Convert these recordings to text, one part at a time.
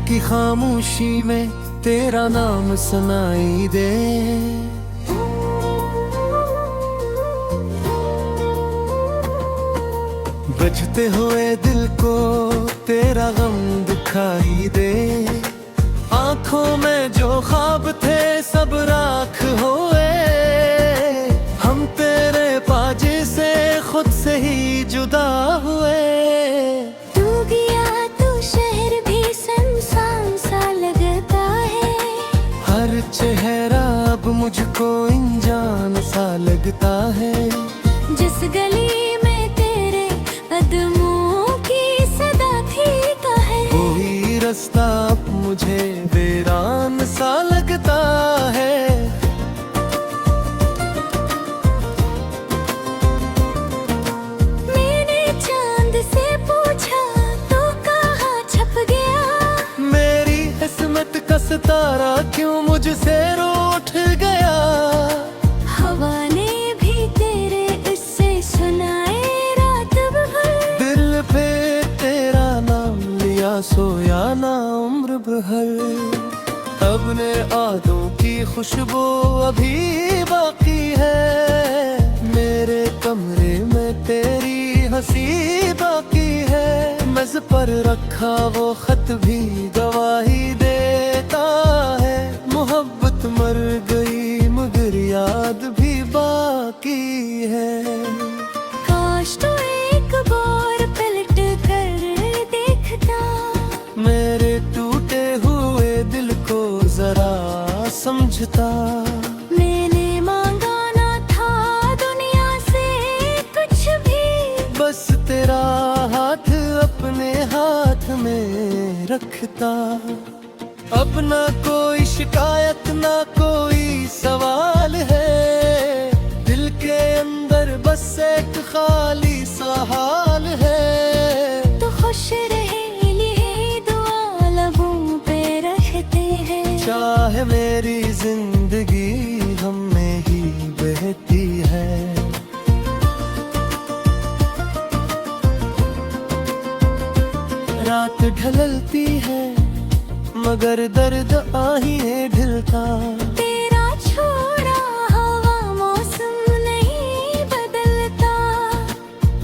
की खामोशी में तेरा नाम सुनाई दे। बजते हुए दिल को तेरा गम दिखाई दे। आंखों में जो ख्वाब थे सब राख हुए, हम तेरे पाजे से खुद से ही जुदा हुए। तू गया तो शहर भी सुनसान सा लगता है, हर चेहरा अब मुझको अनजान सा लगता है। जिस गली में तेरे कदमों की सदा थी कहे, वही रास्ता अब मुझे वीरान सा लगता है। मैंने चांद से पूछा तो कहाँ छप गया, मेरी किस्मत का सितारा क्यों मुझसे रूठ गया। हवा ने भी तेरे उससे सुनाए रात भर, दिल पे तेरा नाम लिया सोया ना उम्र भर। अपने आदों की खुशबू अभी बाकी है, मेरे कमरे में तेरी हंसी बाकी है। मेज पर रखा वो खत भी गवाही देता है, मोहब्बत मर गई मगर याद भी बाकी है। काश तो एक बार पलट कर देखता, मेरे टूटे हुए दिल को जरा समझता। मैंने मांगा ना था दुनिया से कुछ भी, बस तेरा हाथ अपने हाथ में रखता। अब ना कोई शिकायत ना कोई सवाल है, दिल के अंदर बस एक खाली सा हाल है। तो खुश रहे लिए दुआ लबों पे रखते हैं, चाहे मेरी जिंदगी हम में ही बहती है। रात ढलती है मगर दर्द आहिए ढलता। तेरा छोड़ा हवा मौसम नहीं बदलता,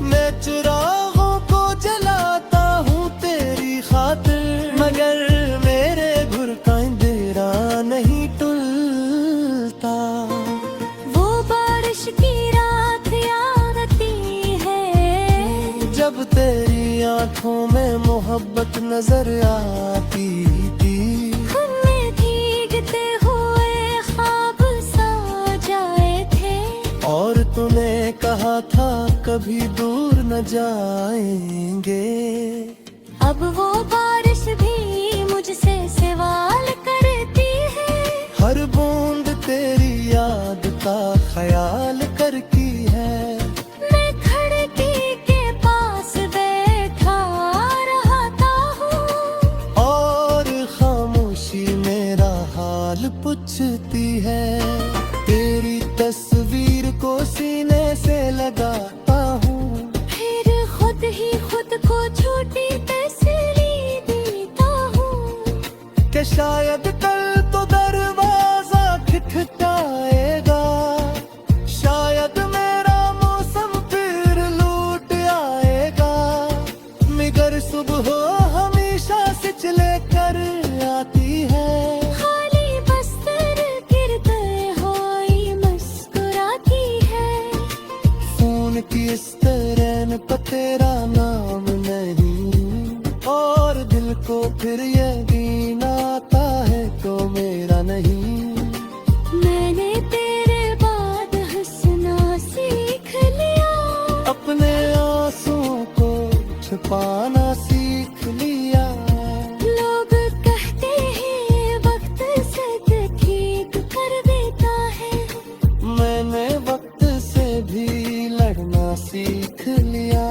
मैं चिरागों को जलाता हूँ तेरी खातिर, मगर मेरे घुर का अंधेरा नहीं टुलता। वो बारिश की रात याद आती है, जब तेरी आंखों में मोहब्बत नजर आती थी। हमें भीगते हुए ख्वाब सा जाए थे, और तूने कहा था कभी दूर न जाएंगे। अब वो बारिश भी मुझसे सवाल करती है, हर बूंद तेरी याद का ख्याल करती है। मैं खिड़की के पास बैठा रहता हूँ, और खामोशी मेरा हाल पूछती है। तेरी तस्वीर को सीने से लगाता हूँ, फिर खुद ही खुद को झूठी तसल्ली देता हूँ कि शायद कल तो दरवाजा खटखटाएगा, शायद मेरा मौसम फिर लूट आएगा। मगर सुबह हमेशा से चले कर आती है, खाली बस्तर गिरते हुई मुस्कुराती है। खून की इस तरह पर तेरा नाम नहीं, और दिल को फिर यकीन आता है तो मेरा नहीं। मैंने तेरे बाद हंसना सीख लिया, अपने आंसुओं को छुपाना सीख लिया। लोग कहते हैं वक्त सद ठीक कर देता है, मैंने वक्त से भी लड़ना सीख लिया।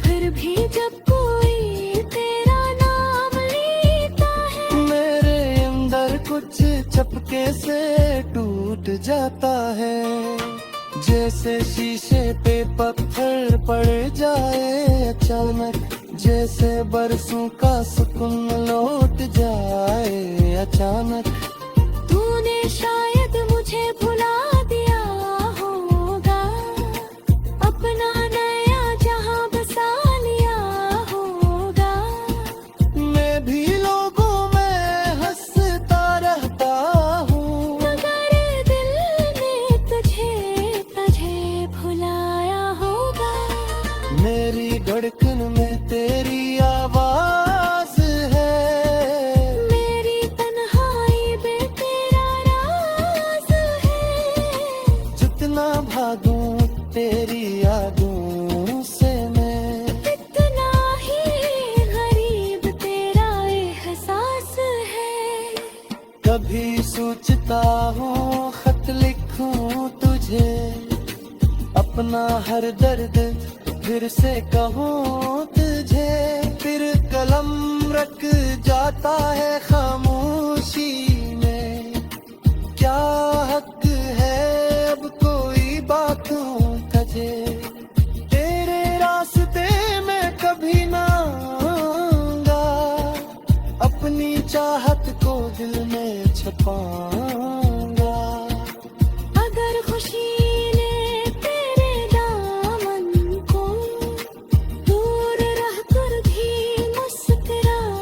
फिर भी जब कोई तेरा नाम लेता है, मेरे अंदर कुछ चपके से टूट जाता है, जैसे शीशे पे पत्थर पड़ जाए अचानक। जैसे बरसों का सुकून लौट जाए अचानक। तूने शायद मुझे भुला दिया होगा, अपना नया जहां बसा लिया होगा। मैं भी लोगों में हंसता रहता हूँ, मगर दिल ने तुझे तुझे भुलाया होगा। मेरी धड़कन में तेरी आवाज है, मेरी तन्हाई में तेरा राज है। जितना भागूं तेरी यादों से मैं, इतना ही गरीब तेरा एहसास है। कभी सोचता हूँ खत लिखूं तुझे, अपना हर दर्द फिर से कहूँ तुझे। फिर कलम रख जाता है खामोशी में, क्या हक है अब कोई बातों तुझे। तेरे रास्ते में कभी ना आऊंगा, अपनी चाहत को दिल में छुपाऊंगा। अगर खुशी ने तेरे दामन को दूर रहकर भी मुस्कुराऊंगा।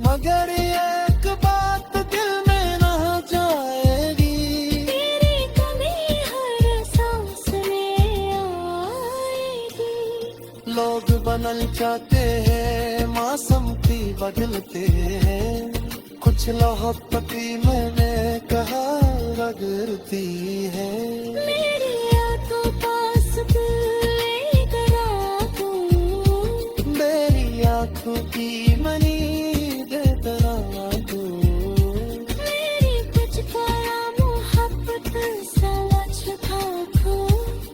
मगर एक बात दिल में ना जाएगी, तेरी कमी हर सांस में आएगी। लोग बनल चाहते हैं मौसम भी बदलते हैं, कुछ मोहब्बती मैंने कहा रगड़ती है। मेरी आंखों पास तू लेकर आ तू, मेरी आंखों की मनी दे दरा तू, मेरी तुझको मोहब्बत सच खाखो।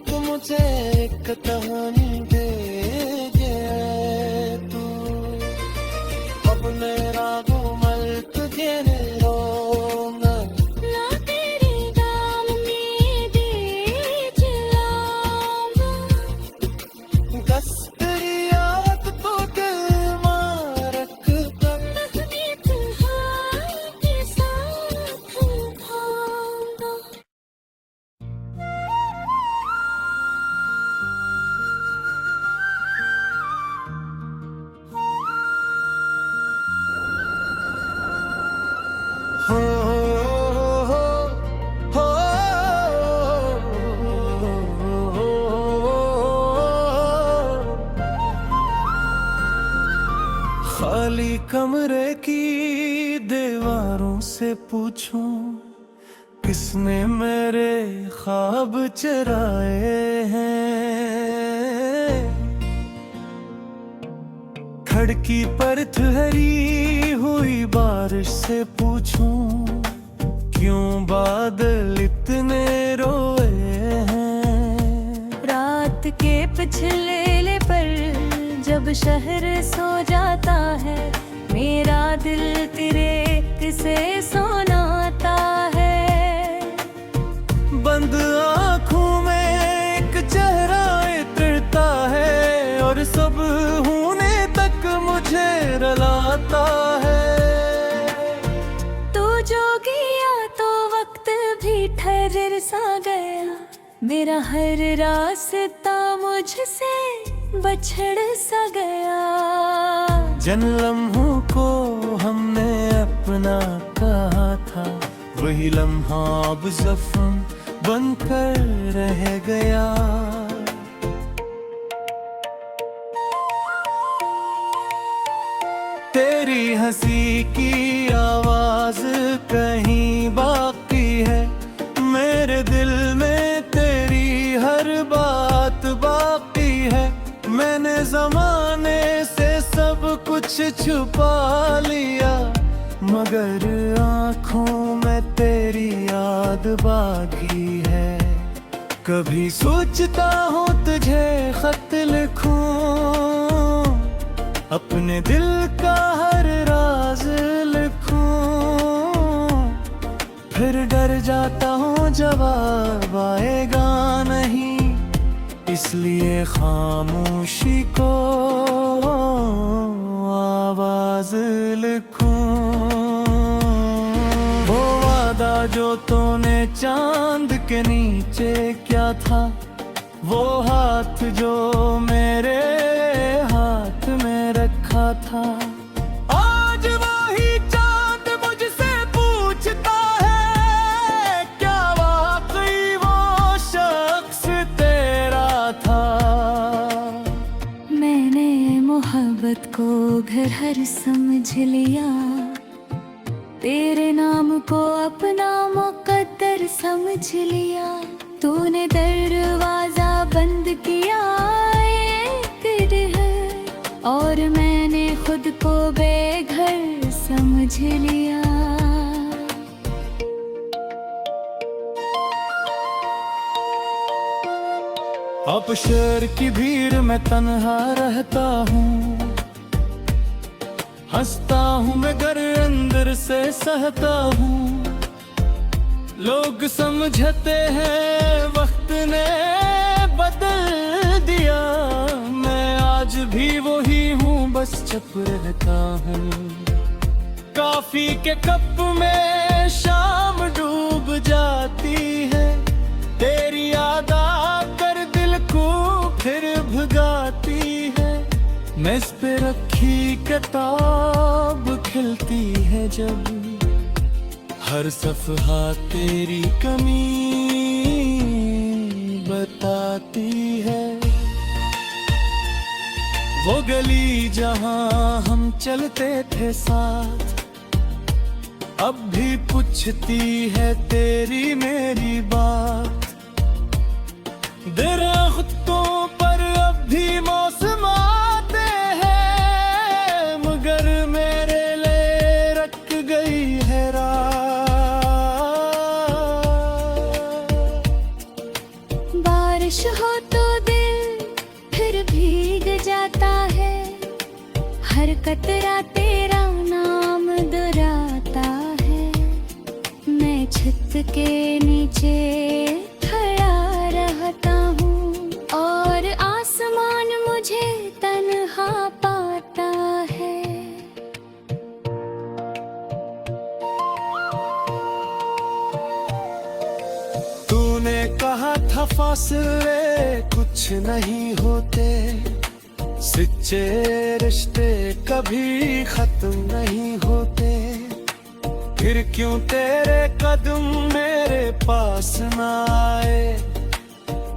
तू मुझे एक कहानी दे दे तू, अब मेरा गुमल तुझे ने रोना। ना तेरे दाम में दे चलाऊंगा। दस तेरी याद तो दिल में रखता, अपनी तन्हाई के साथ खाऊंगा। हो हो खाली कमरे की दीवारों से पूछूं, किसने मेरे ख्वाब चुराए हैं। खिड़की पर ठहरी हुई बारिश से पूछूं, क्यों बादल इतने रोए हैं। रात के पिछले पर जब शहर सो जाता है, मेरा दिल तेरे किसे सुनाता है। बंद आँखों में एक चेहरा इतरता है, और सब होने तक मुझे रुलाता है। तू जो गया तो वक्त भी ठहर सा गया, मेरा हर रास्ता मुझसे बछड़ सा गया। जिन लम्हों को हमने अपना कहा था, वही लम्हा अब जख्म बनकर रह गया। तेरी हंसी की आवाज कहीं बाकी है, मेरे दिल में तेरी हर बात बाकी है। मैंने जमाने से सब कुछ छुपा लिया, मगर आँखों में तेरी याद बाकी है। कभी सोचता हूँ तुझे खत लिखूं, अपने दिल का हर राज लिखूं। फिर डर जाता हूँ जवाब आएगा नहीं, इसलिए खामोशी को आवाज लिखूं। वो वादा जो तूने चांद के नीचे क्या था, वो हाथ जो मेरे हाथ में रखा था। आज वही चांद मुझसे पूछता है, क्या वाकई वो शख्स तेरा था। मैंने मोहब्बत को घर समझ लिया, तेरे नाम को अपना मुकद्दर समझ लिया। तूने दरवाजा बंद किया एक है, और मैंने खुद को बेघर समझ लिया। अब शहर की भीड़ में तन्हा रहता हूँ, हंसता हूँ मैं घर अंदर से सहता हूँ। लोग समझते हैं वक्त ने बदल दिया, मैं आज भी वही हूँ बस चुप रहता हूँ। कॉफी के कप में शाम डूब जाती है, तेरी याद आकर दिल को फिर भगाती है। मेज पे रखी किताब खिलती है जब, हर सफ़हा तेरी कमी बताती है। वो गली जहां हम चलते थे साथ, अब भी पूछती है तेरी मेरी बात। दरख्तों पर अब भी मौसम आते हैं, मगर मेरे लिए रख गई है रात। बारिश हो तो दिल फिर भीग जाता है, हर कतरा तेरा नाम दोहराता है। मैं छत के नीचे खड़ा रहता हूँ, और आसमान मुझे तन्हा पाता है। तूने कहा था फासले कुछ नहीं होते, सच्चे रिश्ते कभी खत्म नहीं होते। फिर क्यों तेरे कदम मेरे पास न आए,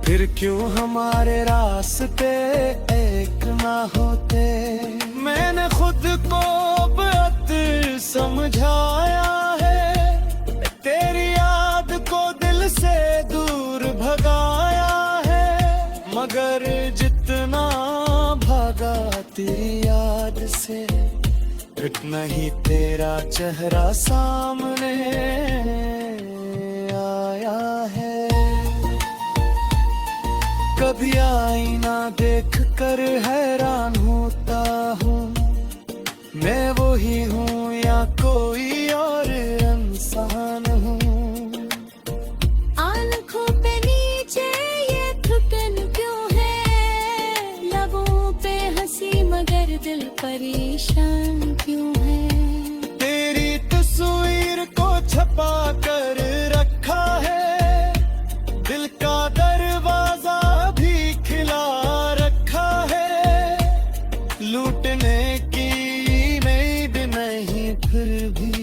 फिर क्यों हमारे रास्ते एक ना होते। मैंने खुद को बेहतर समझाया है, तेरी याद को दिल से दूर भगाया है। मगर जितना भागा तेरी याद से, इतना ही तेरा चेहरा सामने आया है। कभी आईना देख कर हैरान होता हूँ, मैं वही हूँ या कोई और इंसान हूँ। आँखों पे नीचे ये थकन क्यों है, लबों पे हंसी मगर दिल परेशान क्यों है। तेरी तस्वीर को छपा कर रखा है, दिल का दरवाजा भी खिला रखा है। लूटने की उम्मीद नहीं फिर भी,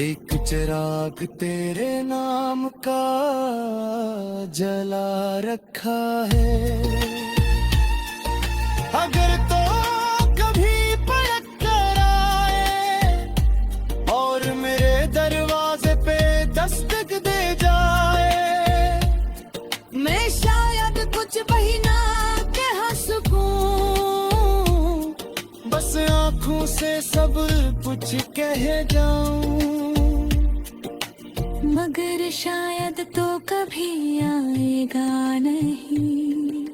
एक चिराग तेरे नाम का जला रखा है। अगर तो कभी पलट कर आए और मेरे दरवाजे पे दस्तक दे जाए, मैं शायद कुछ महीना कह सकूं, बस आँखों से सब कुछ कह जाऊं। मगर शायद तो कभी आएगा नहीं,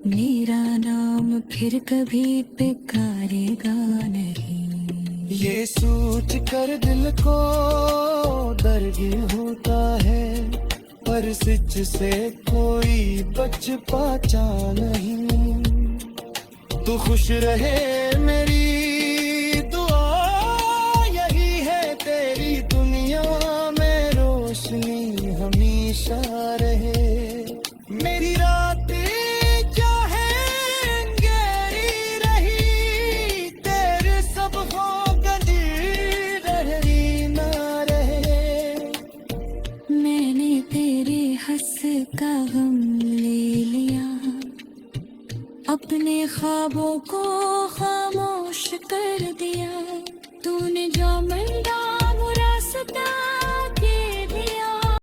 मेरा नाम फिर कभी पुकारेगा नहीं। ये सोच कर दिल को दर्द होता है, पर सिच से कोई बच पाचा नहीं। तू खुश रहे मेरी दुआ यही है, तेरी दुनिया में रोशनी हमेशा रहे। मेरी रातें चाहे अंधेरी रही, तेरे सब हो गली रही ना रहे। मैंने तेरे हंस का गम ले लिया, अपने ख्वाबों को खामोश कर दिया। तूने जो मंडा मुरासदा